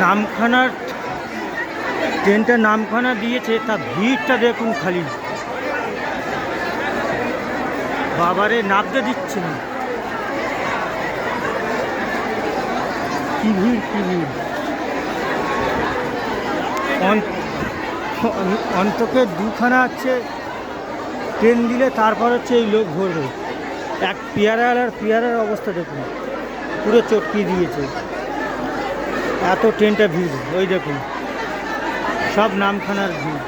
নামখানার ট্রেনটা নামখানা দিয়েছে, তা ভিড়টা দেখুন খালি, বাবারে নামতে দিচ্ছে না, কি ভিড় কি ভিড়। অন্তকে দুখানা হচ্ছে ট্রেন দিলে তারপর হচ্ছে এই লোক ভরবে। এক পেয়ারার অবস্থা দেখুন, পুরো চটকিয়ে দিয়েছে, এত ট্রেনটা ভিড়। ওই দেখুন সব নামখানার ভিড়।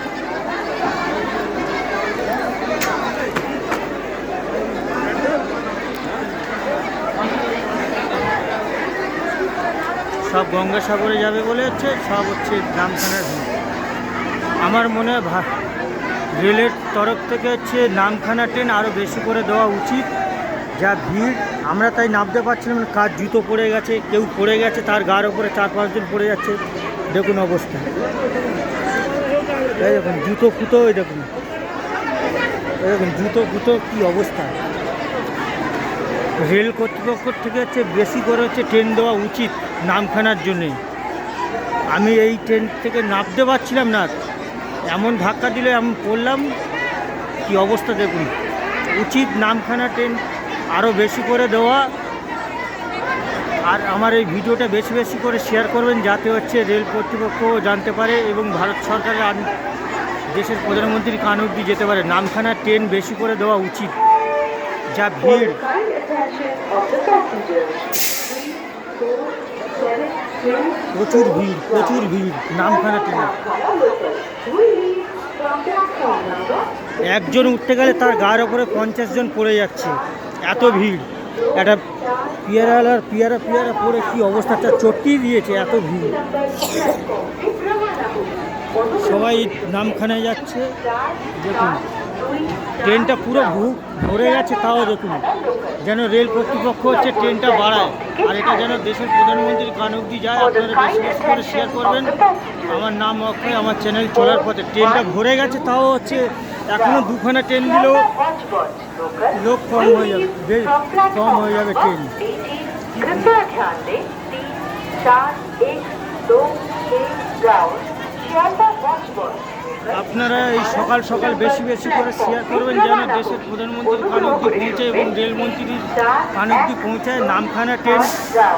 সব গঙ্গাসাগরে যাবে বলে হচ্ছে, সব হচ্ছে নামখানার ভিড়। আমার মনে হয় রেলের তরফ থেকে হচ্ছে নামখানা ট্রেন আরও বেশি করে দেওয়া উচিত। যা ভিড়, আমরা তাই নামতে পারছিলাম না, কার জুতো পড়ে গেছে, কেউ পড়ে গেছে, তার গার ওপরে 4-5 জন পড়ে যাচ্ছে। দেখুন অবস্থা, এই দেখুন জুতো ফুটো, ওই দেখুন জুতো ফুটো, কী অবস্থা। রেল কর্তৃপক্ষ থেকে হচ্ছে বেশি করে হচ্ছে ট্রেন দেওয়া উচিত নামখানার জন্যে। আমি এই ট্রেন থেকে নামতে পারছিলাম না, এমন ধাক্কা দিলে আমি পড়লাম, কি অবস্থা দেখুন। উচিত নামখানা ট্রেন আরও বেশি করে দেওয়া। আর আমার এই ভিডিওটা বেশি বেশি করে শেয়ার করবেন, যাতে হচ্ছে রেল কর্তৃপক্ষ জানতে পারে এবং ভারত সরকারের দেশের প্রধানমন্ত্রীর কান অবধি যেতে পারে। নামখানা ট্রেন বেশি করে দেওয়া উচিত, যা ভিড়। প্রচুর ভিড় নামখানা ট্রেনে। একজন উঠতে গেলে তার গায়ের ওপরে 50 জন পড়ে যাচ্ছে, এত ভিড়। একটা পেয়ারা পড়ে কি অবস্থাটা চটকিয়ে দিয়েছে, এত ভিড়। সবাই নামখানায় যাচ্ছে, দেখুন ট্রেনটা পুরো ভরে গেছে। তাও দেখুন, যেন রেল কর্তৃপক্ষ হচ্ছে ট্রেনটা বাড়ায়, আর এটা যেন দেশের প্রধানমন্ত্রীর কান অবধি যায়। আপনারা বেশি বেশি করে শেয়ার করবেন। আমার নাম অক্ষয়, আমার চ্যানেল চলার পথে। ট্রেনটা ভরে গেছে, তাও হচ্ছে এখনও দুখানা ট্রেন দিলেও লোক কম হয়ে যাবে ট্রেন। আপনারা এই সকাল সকাল বেশি বেশি করে শেয়ার করবেন, যেন দেশের প্রধানমন্ত্রীর কান অবধি পৌঁছায় এবং রেলমন্ত্রীর কান অবধি পৌঁছায়। নামখানা ট্রেন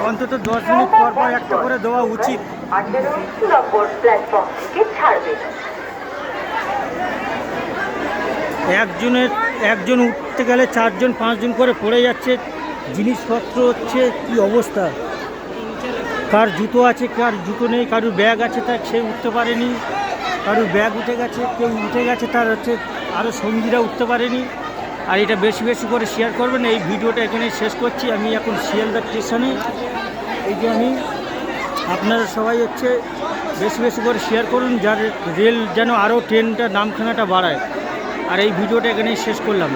অন্তত 10 মিনিট পর পর একটা করে দেওয়া উচিত। একজন উঠতে গেলে 4-5 জন করে পড়ে যাচ্ছে। জিনিসপত্র হচ্ছে কি অবস্থা, কার জুতো আছে, কার জুতো নেই, কারুর ব্যাগ আছে, তার সে উঠতে পারেনি, কারুর ব্যাগ উঠে গেছে, কেউ উঠে গেছে, তার হচ্ছে আরও সঙ্গীরা উঠতে পারেনি। আর এটা বেশি বেশি করে শেয়ার করবেন। এই ভিডিওটা এখানেই শেষ করছি। আমি এখন শিয়ালদা স্টেশনে, এই যে আমি, আপনারা সবাই হচ্ছে বেশি বেশি করে শেয়ার করুন, যার রেল যেন আরও ট্রেনটা নামখানাটা বাড়ায়। আর এই ভিডিওটা এখানেই শেষ করলাম।